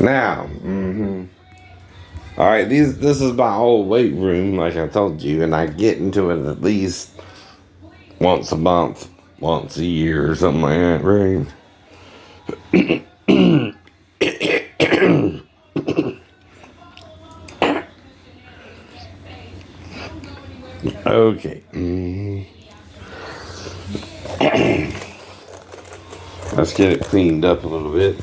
Now, all right, this is my old weight room, like I told you, and I get into it at least once a month, once a year, or something like that, right? Okay. Let's get it cleaned up a little bit.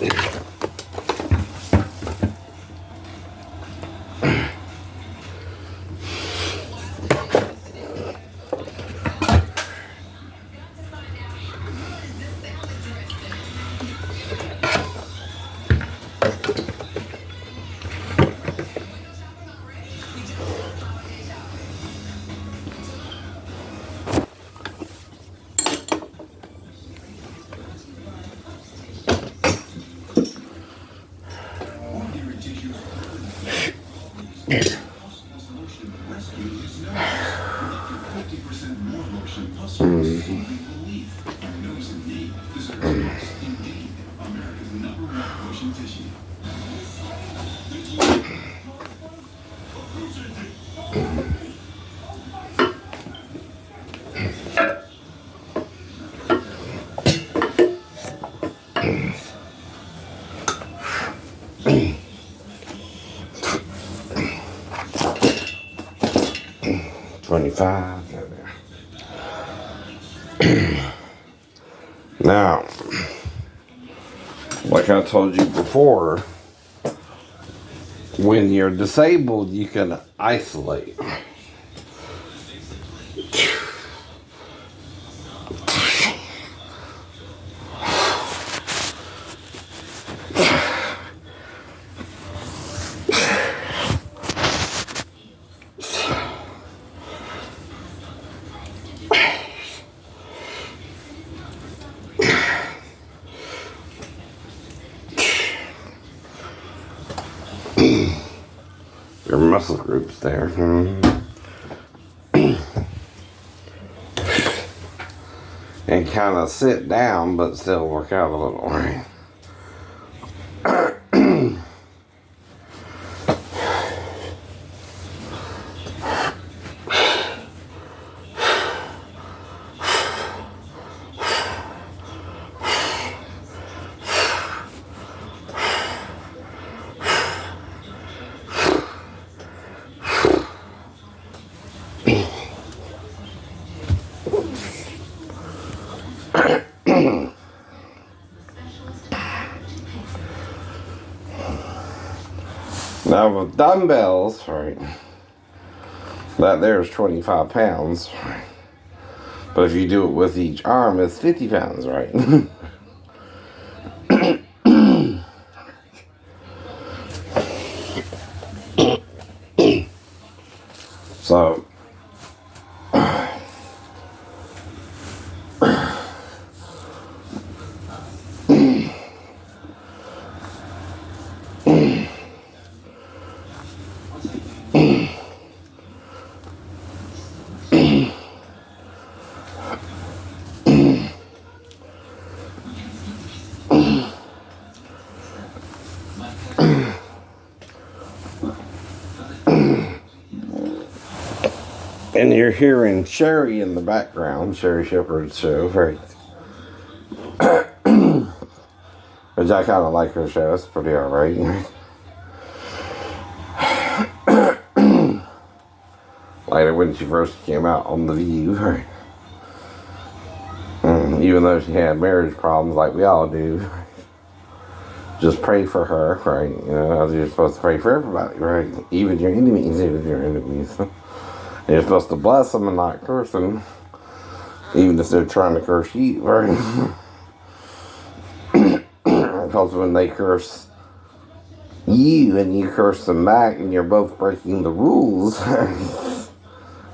$25. Now, like I told you before, when you're disabled, you can isolate. Your muscle groups there. And kind of sit down, but still work out a little, right? Now with dumbbells, right, that there's 25 pounds, right? But if you do it with each arm, it's 50 pounds, right? So, and you're hearing Sherri in the background, Sherri Shepherd's show, right? Which I kind of like her show, it's pretty alright. Later when she first came out on The View, right? Even though she had marriage problems like we all do, just pray for her, right? You know, you're supposed to pray for everybody, right? Even your enemies, even your enemies. You're supposed to bless them and not curse them, even if they're trying to curse you, right? Because when they curse you and you curse them back and you're both breaking the rules,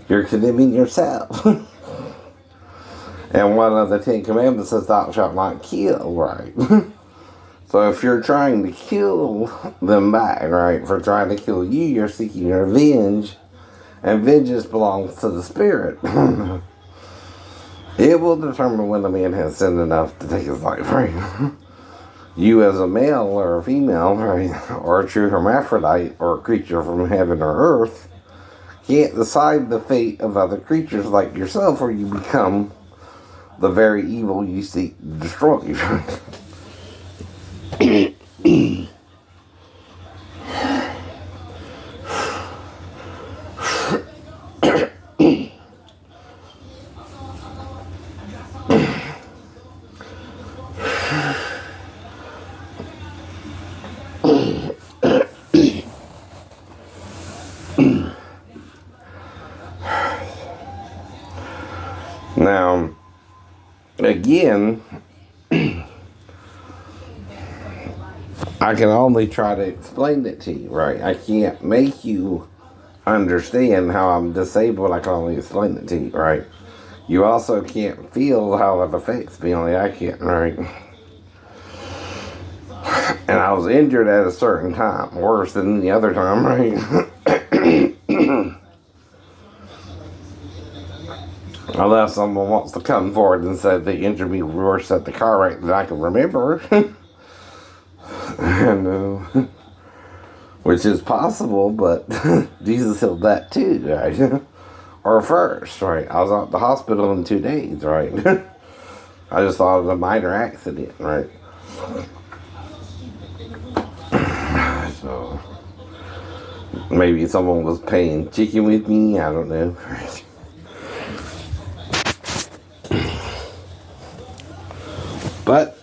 you're condemning yourself. And one of the 10 Commandments says, thou shalt not kill, right? So if you're trying to kill them back, right, for trying to kill you, you're seeking revenge. And vengeance belongs to the spirit. It will determine when a man has sinned enough to take his life, right? you as a male or a female, right, or a true hermaphrodite or a creature from heaven or earth, can't decide the fate of other creatures like yourself, or you become the very evil you seek to destroy. Now, again, I can only try to explain it to you, right? I can't make you understand how I'm disabled. I can only explain it to you, right? You also can't feel how it affects me, only I can, right? And I was injured at a certain time, worse than the other time, right? Unless someone wants to come forward and say they injured me worse at the car wreck than I can remember. And, which is possible, but Jesus healed that too, right? Or first, right? I was at the hospital in 2 days, right? I just thought it was a minor accident, right? So, maybe someone was playing chicken with me, I don't know. But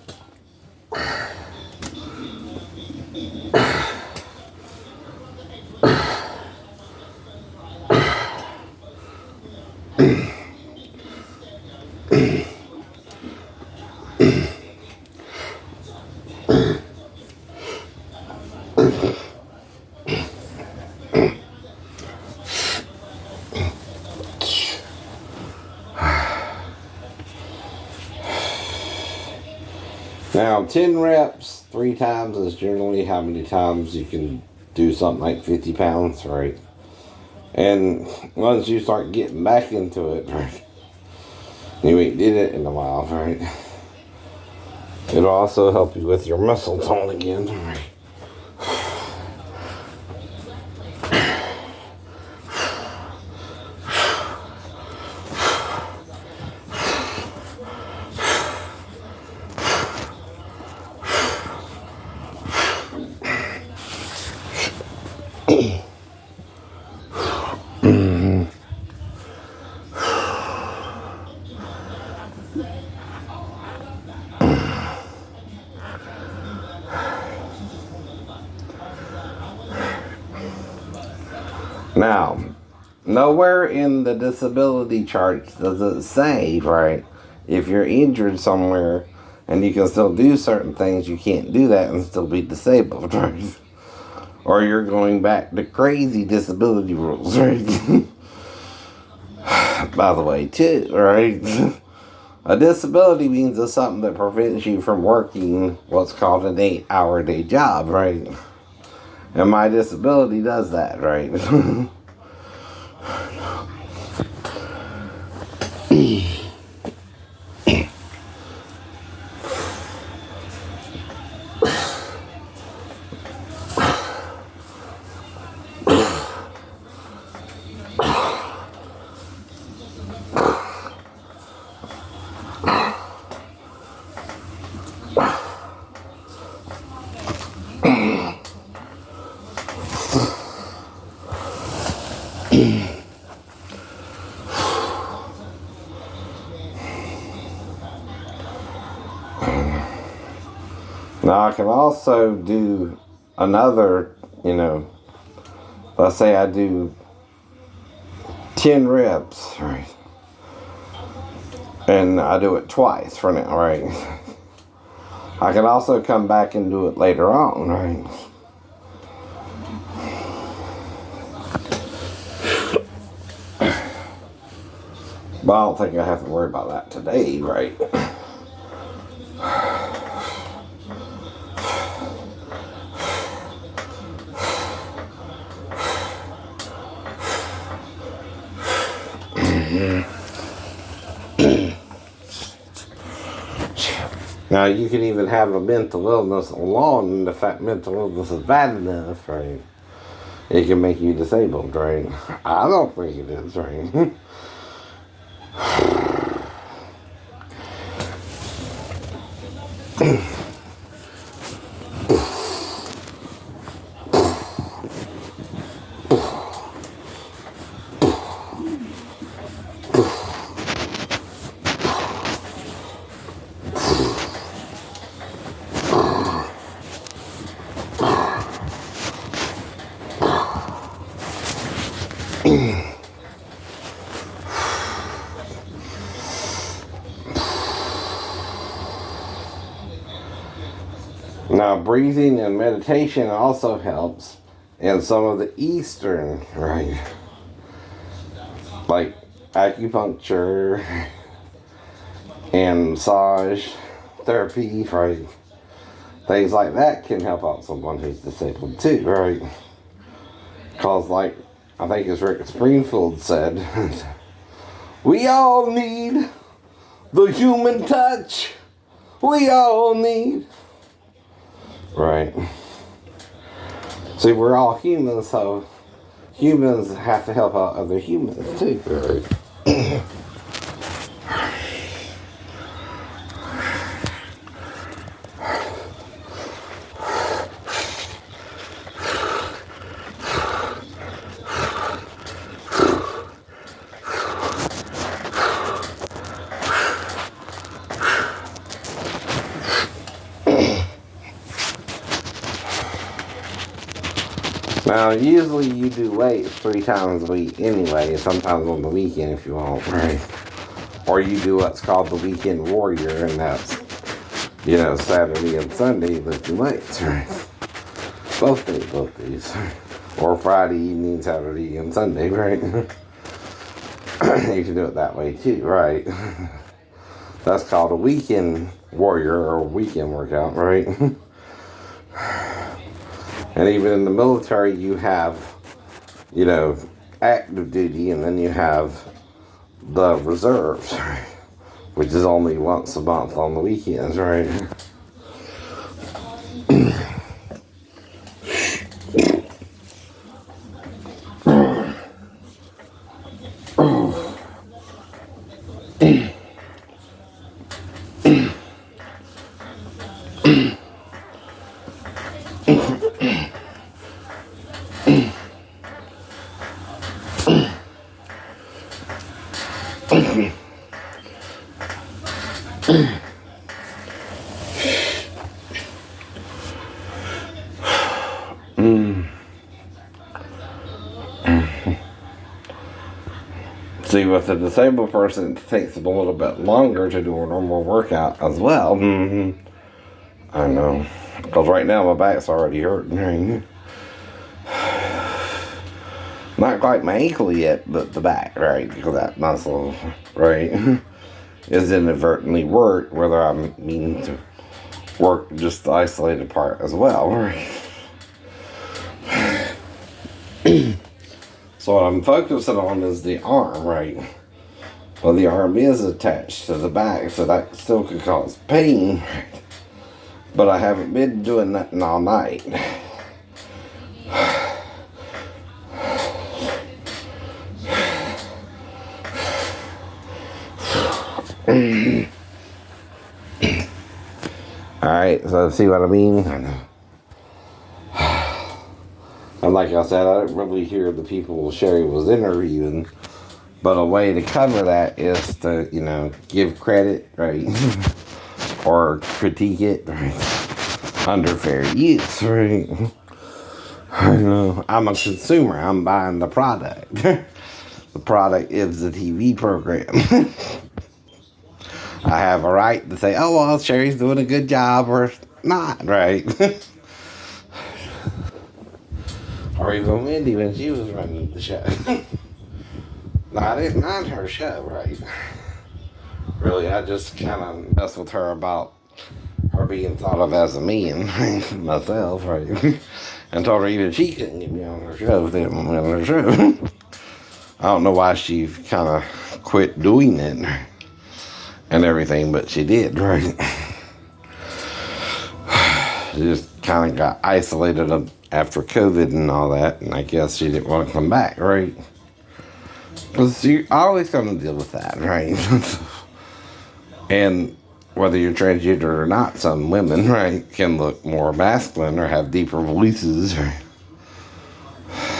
now 10 reps 3 times is generally how many times you can do something like 50 pounds, right? And once you start getting back into it, right, you ain't did it in a while, right? It'll also help you with your muscle tone again, right? Now, nowhere in the disability charts does it say, right, if you're injured somewhere and you can still do certain things, you can't do that and still be disabled, right? Or you're going back to crazy disability rules, right? By the way, too, right? A disability means it's something that prevents you from working what's called an 8-hour day job, right? And my disability does that, right? Now I can also do another, let's say I do 10 reps, right? And I do it twice for now, right? I can also come back and do it later on, right? But I don't think I have to worry about that today, right? Now, you can even have a mental illness alone, and if that mental illness is bad enough, right, it can make you disabled, right? I don't think it is, right? Now, breathing and meditation also helps in some of the Eastern, right? Like acupuncture and massage therapy, right? Things like that can help out someone who's disabled too, right? Because, like, I think it's Rick Springfield said, we all need the human touch. We all need. Right. See, we're all humans, so humans have to help out other humans too, right? Now, usually you do weights 3 times a week anyway, sometimes on the weekend if you want, right? Or you do what's called the weekend warrior, and that's, Saturday and Sunday lifting weights, right? Both days. Or Friday evening, Saturday and Sunday, right? You can do it that way too, right? That's called a weekend warrior or weekend workout, right? And even in the military, you have, active duty, and then you have the reserves, which is only once a month on the weekends, right? See, with a disabled person, it takes them a little bit longer to do a normal workout as well. I know. Because right now my back's already hurting. Not quite my ankle yet, but the back, right? Because that muscle, right, is inadvertently worked, whether I mean to work just the isolated part as well, right? So what I'm focusing on is the arm, right? Well, the arm is attached to the back, so that still could cause pain, right? But I haven't been doing nothing all night. Alright, so see what I mean? And like I said, I didn't really hear the people Sherri was interviewing, but a way to cover that is to, give credit, right? Or critique it, right? Under fair use, right? I'm a consumer. I'm buying the product. The product is the TV program. I have a right to say, oh, well, Sherri's doing a good job or not, right? Or even Wendy when she was running the show. No, I didn't mind her show, right? Really, I just kind of messed with her about her being thought of as a man, myself, right? And told her even she couldn't get me on her show if they didn't want me on her show. I don't know why she kind of quit doing it and everything, but she did, right? She just kind of got isolated after COVID and all that, and I guess she didn't want to come back, right? Because you're always going to deal with that, right? And whether you're transgender or not, some women, right, can look more masculine or have deeper voices. Right?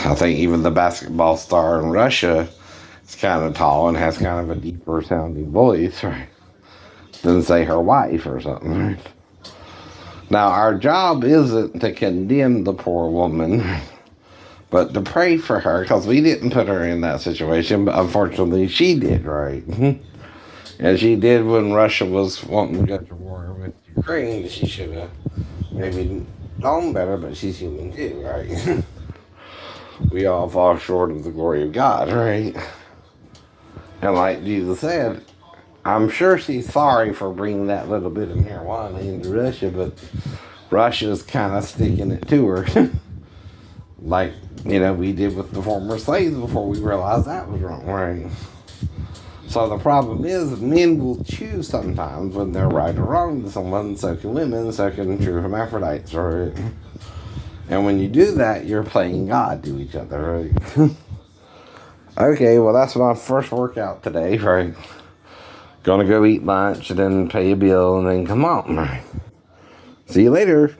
I think even the basketball star in Russia is kind of tall and has kind of a deeper sounding voice, right? Than, say, her wife or something, right? Now, our job isn't to condemn the poor woman, but to pray for her, because we didn't put her in that situation, but unfortunately she did, right? And she did when Russia was wanting to go to war with Ukraine. She should have maybe known better, but she's human too, right? We all fall short of the glory of God, right? And like Jesus said, I'm sure she's sorry for bringing that little bit of marijuana into Russia, but Russia's kind of sticking it to her. Like, we did with the former slaves before we realized that was wrong, right? So the problem is men will choose sometimes when they're right or wrong to someone, so can women, so can true hermaphrodites, right? And when you do that, you're playing God to each other, right? Okay, well, that's my first workout today, right? Gonna go eat lunch and then pay a bill and then come on, right? See you later.